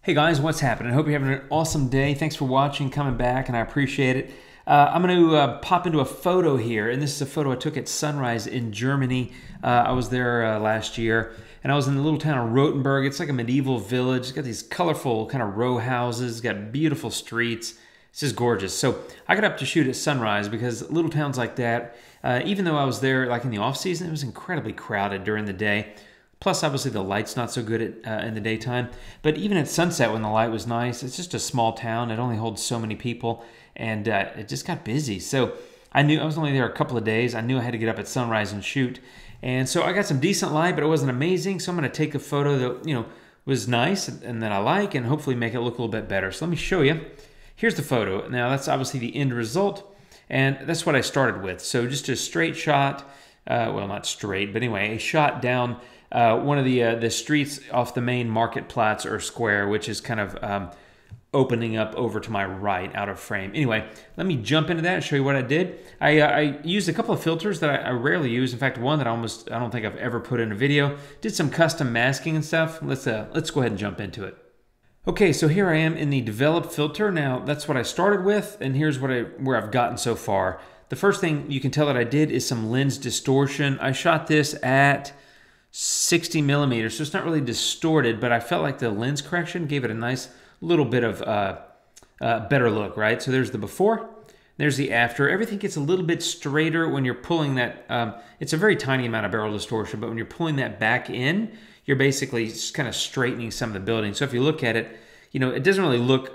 Hey guys, what's happening? I hope you're having an awesome day. Thanks for watching, coming back, and I appreciate it. I'm going to pop into a photo here, and this is a photo I took at sunrise in Germany. I was there last year, and I was in the little town of Rothenburg. It's like a medieval village. It's got these colorful kind of row houses. It's got beautiful streets. It's just gorgeous. So I got up to shoot at sunrise because little towns like that, even though I was there like in the off season, it was incredibly crowded during the day. Plus, obviously, the light's not so good in the daytime. But even at sunset, when the light was nice, it's just a small town. It only holds so many people, and it just got busy. So I knew I was only there a couple of days. I knew I had to get up at sunrise and shoot. And so I got some decent light, but it wasn't amazing. So I'm going to take a photo that was nice and that I like, and hopefully make it look a little bit better. So let me show you. Here's the photo. Now that's obviously the end result, and that's what I started with. So just a straight shot. Well, not straight, but anyway, a shot down one of the streets off the main marketplace or square, which is kind of opening up over to my right out of frame. Anyway, let me jump into that and show you what I did. I used a couple of filters that I rarely use. In fact, one that I don't think I've ever put in a video. Did some custom masking and stuff. Let's go ahead and jump into it. Okay, so here I am in the develop filter. Now that's what I started with, and here's where I've gotten so far. The first thing you can tell that I did is some lens distortion. I shot this at 60 millimeters, so it's not really distorted, but I felt like the lens correction gave it a nice little bit of better look, right? So there's the before, there's the after. Everything gets a little bit straighter when you're pulling that. It's a very tiny amount of barrel distortion, but when you're pulling that back in, you're basically just kind of straightening some of the building. So if you look at it, it doesn't really look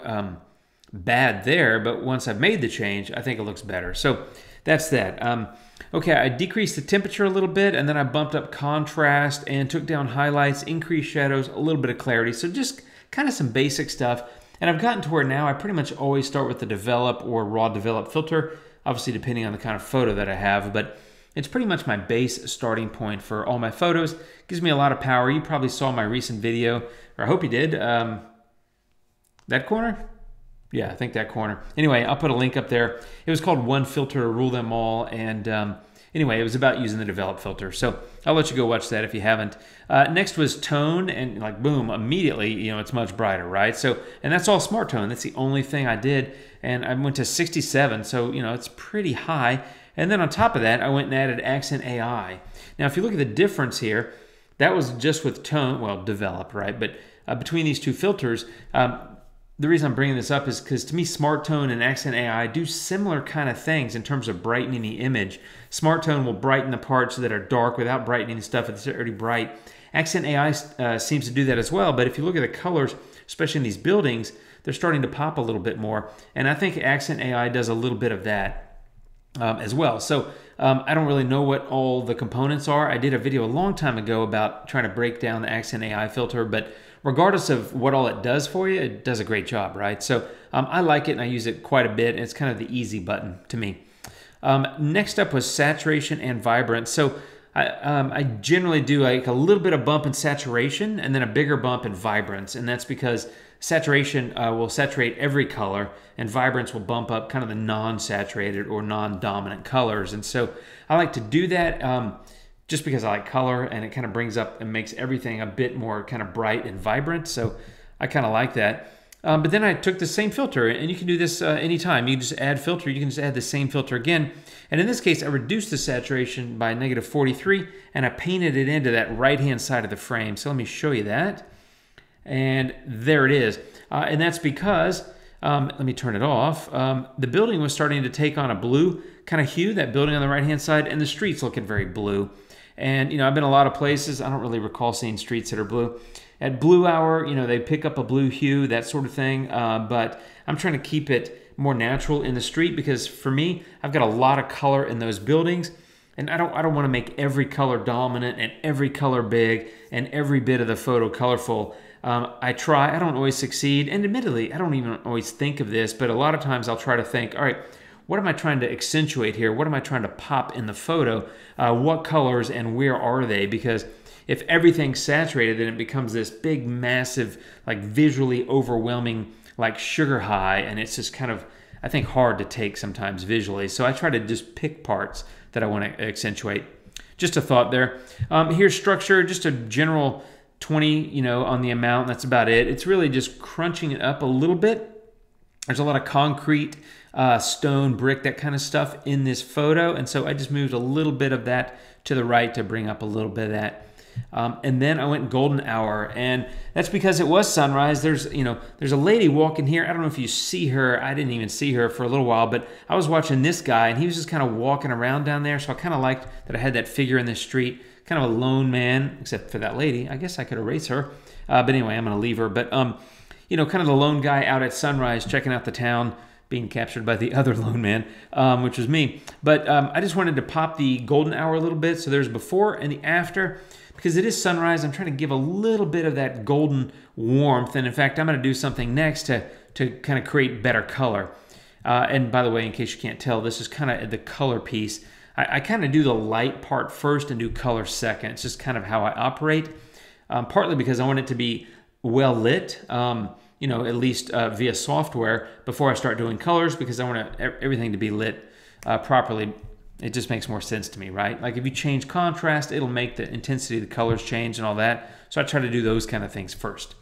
bad there, but once I've made the change, I think it looks better. So that's that. Okay, I decreased the temperature a little bit, and then I bumped up contrast and took down highlights, increased shadows, a little bit of clarity. So just kind of some basic stuff. And I've gotten to where now I pretty much always start with the develop or raw develop filter, obviously depending on the kind of photo that I have, but it's pretty much my base starting point for all my photos. Gives me a lot of power. You probably saw my recent video, or I hope you did. That corner? Yeah, I think that corner. Anyway, I'll put a link up there. It was called One Filter to Rule Them All. And anyway, it was about using the develop filter. So I'll let you go watch that if you haven't. Next was tone, and like boom, immediately, it's much brighter, right? So, and that's all smart tone. That's the only thing I did. And I went to 67, so it's pretty high. And then on top of that, I went and added Accent AI. Now, if you look at the difference here, that was just with tone, well, develop, right? But between these two filters, the reason I'm bringing this up is because to me, Smart Tone and Accent AI do similar kind of things in terms of brightening the image. Smart Tone will brighten the parts that are dark without brightening the stuff that's already bright. Accent AI seems to do that as well, but if you look at the colors, especially in these buildings, they're starting to pop a little bit more. And I think Accent AI does a little bit of that as well. So I don't really know what all the components are. I did a video a long time ago about trying to break down the Accent AI filter, but regardless of what all it does for you, it does a great job, right? So I like it and I use it quite a bit. It's kind of the easy button to me. Next up was saturation and vibrance. So I generally do like a little bit of bump in saturation and then a bigger bump in vibrance. And that's because saturation will saturate every color and vibrance will bump up kind of the non-saturated or non-dominant colors. And so I like to do that just because I like color, and it kind of brings up and makes everything a bit more kind of bright and vibrant. So I kind of like that. But then I took the same filter, and you can do this anytime. You can just add filter. You can just add the same filter again. And in this case, I reduced the saturation by -43, and I painted it into that right-hand side of the frame. So let me show you that. And there it is. And that's because, let me turn it off. The building was starting to take on a blue kind of hue, that building on the right-hand side, and the streets looking very blue. And, I've been a lot of places. I don't really recall seeing streets that are blue. At blue hour, they pick up a blue hue, that sort of thing. But I'm trying to keep it more natural in the street because for me, I've got a lot of color in those buildings. And I don't want to make every color dominant and every color big and every bit of the photo colorful. I try. I don't always succeed. And admittedly, I don't even always think of this. But a lot of times I'll try to think, all right, what am I trying to accentuate here? What am I trying to pop in the photo? What colors and where are they? Because if everything's saturated, then it becomes this big, massive, like visually overwhelming, like sugar high. And it's just kind of, I think, hard to take sometimes visually. So I try to just pick parts that I want to accentuate. Just a thought there. Here's structure, just a general 20, you know, on the amount. That's about it. It's really just crunching it up a little bit. There's a lot of concrete, stone, brick, that kind of stuff in this photo. And so I just moved a little bit of that to the right to bring up a little bit of that. And then I went golden hour, and that's because it was sunrise. There's a lady walking here. I don't know if you see her. I didn't even see her for a little while, but I was watching this guy, and he was just kind of walking around down there. So I kind of liked that I had that figure in the street, kind of a lone man, except for that lady. I guess I could erase her. But anyway, I'm going to leave her. But, you know, kind of the lone guy out at sunrise, checking out the town, being captured by the other lone man, which was me. But I just wanted to pop the golden hour a little bit. So there's before and the after. Because it is sunrise, I'm trying to give a little bit of that golden warmth. And in fact, I'm going to do something next to kind of create better color. And by the way, in case you can't tell, this is kind of the color piece. I kind of do the light part first and do color second. It's just kind of how I operate. Partly because I want it to be well lit, you know, at least via software before I start doing colors, because I want everything to be lit properly. It just makes more sense to me, right? Like if you change contrast, it'll make the intensity of the colors change and all that. So I try to do those kind of things first.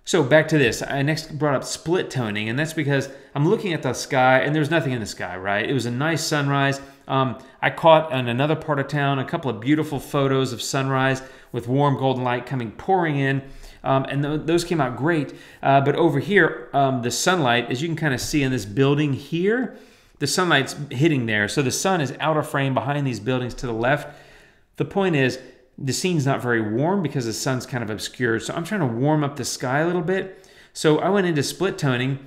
So back to this. I next brought up split toning, and that's because I'm looking at the sky, and there's nothing in the sky, right? It was a nice sunrise. I caught in another part of town a couple of beautiful photos of sunrise with warm golden light pouring in. And those came out great. But over here, the sunlight, as you can kind of see in this building here, the sunlight's hitting there. So the sun is out of frame behind these buildings to the left. The point is, the scene's not very warm because the sun's kind of obscured. So I'm trying to warm up the sky a little bit. So I went into split toning,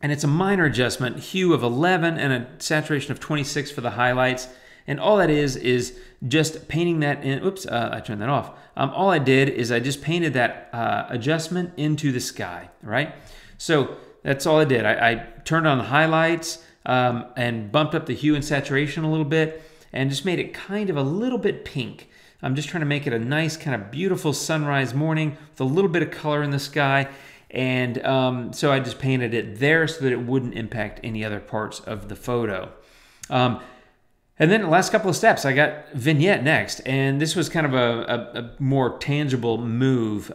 and it's a minor adjustment, hue of 11 and a saturation of 26 for the highlights. And all that is just painting that in. Oops, I turned that off. All I did is I just painted that adjustment into the sky, right? So that's all I did. I turned on the highlights, and bumped up the hue and saturation a little bit, and just made it kind of a little bit pink. I'm just trying to make it a nice kind of beautiful sunrise morning with a little bit of color in the sky. And so I just painted it there so that it wouldn't impact any other parts of the photo. And then the last couple of steps, I got vignette next. And this was kind of a more tangible move.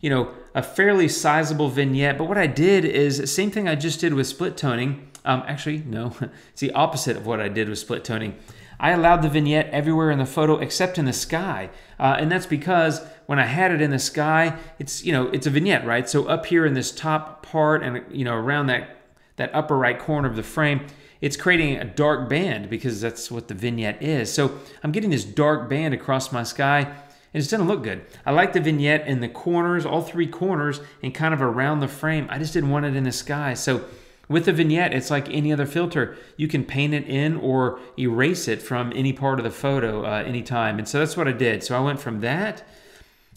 You know, a fairly sizable vignette. But what I did is the same thing I just did with split toning. Actually, no, it's the opposite of what I did with split toning. I allowed the vignette everywhere in the photo except in the sky. And that's because when I had it in the sky, it's a vignette, right? So up here in this top part and, you know, around that upper right corner of the frame, it's creating a dark band because that's what the vignette is. So I'm getting this dark band across my sky, and it just doesn't look good. I like the vignette in the corners, all three corners, and kind of around the frame. I just didn't want it in the sky. So with the vignette, it's like any other filter. You can paint it in or erase it from any part of the photo anytime. And so that's what I did. So I went from that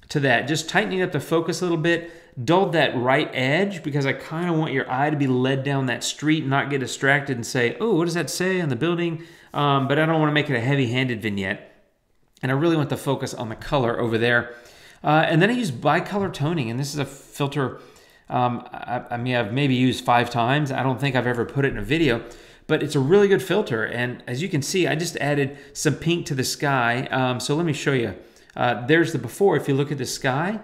to that, just tightening up the focus a little bit, dulled that right edge because I kind of want your eye to be led down that street and not get distracted and say, oh, what does that say on the building? But I don't want to make it a heavy-handed vignette. And I really want the focus on the color over there. And then I used bicolor toning, and this is a filter I mean, I've maybe used 5 times. I don't think I've ever put it in a video, but it's a really good filter. And as you can see, I just added some pink to the sky. So let me show you. There's the before if you look at the sky,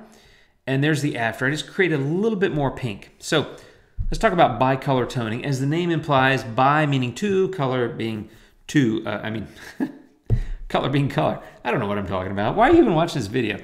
and there's the after. I just created a little bit more pink. So let's talk about bicolor toning. As the name implies, bi meaning two, color being two, color being color. I don't know what I'm talking about. Why are you even watching this video?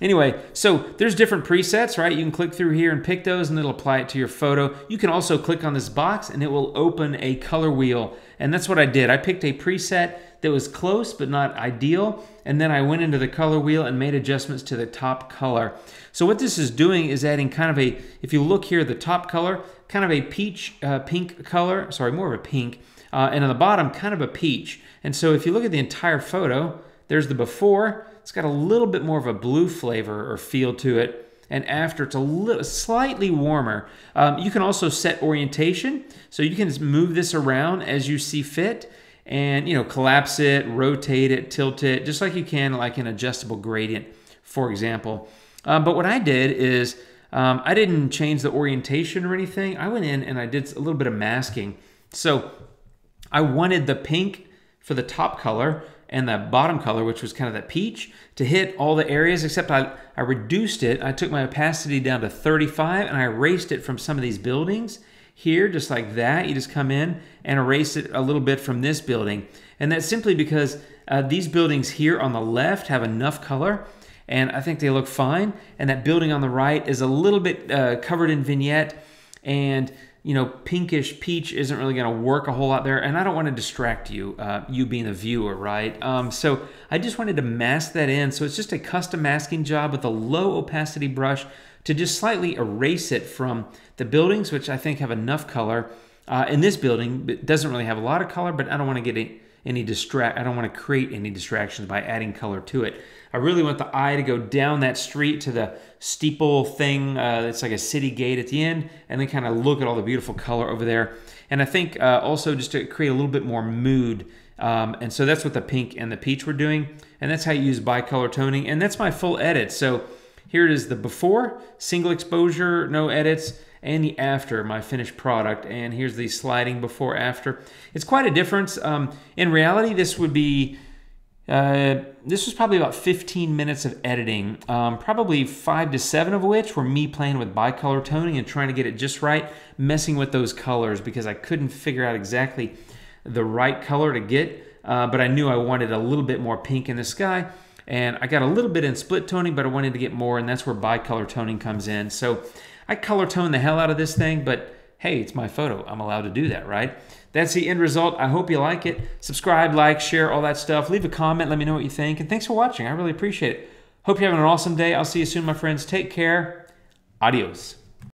Anyway, so there's different presets, right? You can click through here and pick those, and it'll apply it to your photo. You can also click on this box, and it will open a color wheel. And that's what I did. I picked a preset that was close but not ideal, and then I went into the color wheel and made adjustments to the top color. So what this is doing is adding kind of a, if you look here, the top color, kind of a peach pink color, sorry, more of a pink, and on the bottom, kind of a peach. And so if you look at the entire photo, there's the before. It's got a little bit more of a blue flavor or feel to it. And after, it's a little slightly warmer. You can also set orientation. So you can move this around as you see fit and, you know, collapse it, rotate it, tilt it, just like you can like an adjustable gradient, for example. But what I did is I didn't change the orientation or anything. I went in and I did a little bit of masking. So I wanted the pink for the top color, and the bottom color, which was kind of that peach, to hit all the areas, except I reduced it. I took my opacity down to 35 and I erased it from some of these buildings here, just like that. You just come in and erase it a little bit from this building. And that's simply because these buildings here on the left have enough color, and I think they look fine. And that building on the right is a little bit covered in vignette, and you know, pinkish peach isn't really going to work a whole lot there, and I don't want to distract you, you being the viewer, right? So I just wanted to mask that in. So it's just a custom masking job with a low opacity brush to just slightly erase it from the buildings, which I think have enough color. In this building, it doesn't really have a lot of color, but I don't want to get I don't want to create any distractions by adding color to it. I really want the eye to go down that street to the steeple thing. It's like a city gate at the end, and then kind of look at all the beautiful color over there. And I think also just to create a little bit more mood. And so that's what the pink and the peach were doing. And that's how you use bicolor toning. And that's my full edit. So here it is, the before, single exposure, no edits, and the after, my finished product. And here's the sliding before after. It's quite a difference. In reality, this would be this was probably about 15 minutes of editing, probably 5 to 7 of which were me playing with bicolor toning and trying to get it just right, messing with those colors because I couldn't figure out exactly the right color to get, but I knew I wanted a little bit more pink in the sky, and I got a little bit in split toning, but I wanted to get more, and that's where bicolor toning comes in. So I color tone the hell out of this thing, but hey, it's my photo. I'm allowed to do that, right? That's the end result. I hope you like it. Subscribe, like, share, all that stuff. Leave a comment. Let me know what you think. And thanks for watching. I really appreciate it. Hope you're having an awesome day. I'll see you soon, my friends. Take care. Adios.